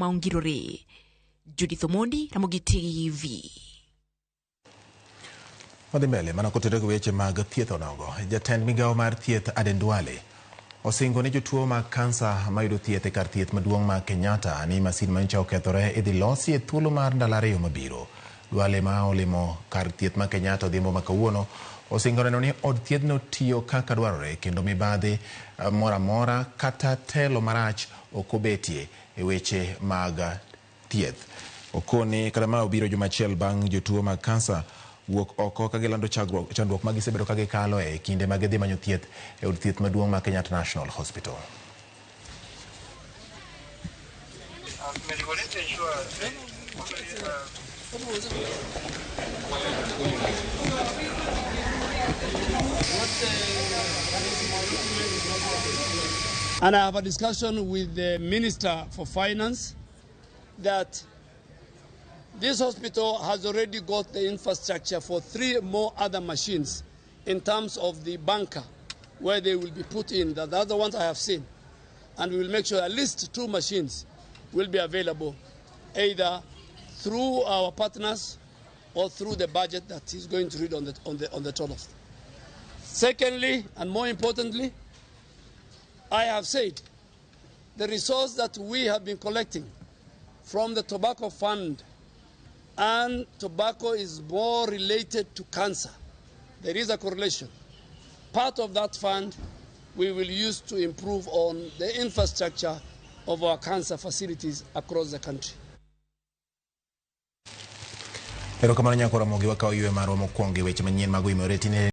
maungirore. Judith Omondi, Ramogi TV. Wadhi mbele mana kotere weche mag thieth onogo. Jatend migao mar Thieth Aden Duale osingo ne jotuo mag Kansa mayudo thieth e kar thieth maduong' ma Kenyatta ni masind mancha okethore idhi losi e thuolo mar ndalo ariyo mabiro. Duale ma olimo kar thieth ma Kenyatta odhiambo ma kawuono osingo neno ni od thiethno tiyo kaka dwarore kendo mibadhi mora mora kata telo marach ok obetie e weche mag thieth. Okone kata ma obiro juma achiel bang' jotuo mag Kansa wuok oko ka gilando chandruok ma gisebedo ka gikalo e kinde ma gidhi manyo thieth e od thieth maduong' ma Kenyatta National Hospital. And I have a discussion with the Minister for Finance that this hospital has already got the infrastructure for 3 more other machines in terms of the bunker where they will be put in. The other ones I have seen. And we will make sure at least 2 machines will be available either through our partners or through the budget that is going to read on the total. Secondly, and more importantly, I have said the resource that we have been collecting from the tobacco fund, and tobacco is more related to cancer. There is a correlation. Part of that fund we will use to improve on the infrastructure of our cancer facilities across the country. Erokamano nyako Ramogi wakaw ywe marwa mokwongo weche manyien mag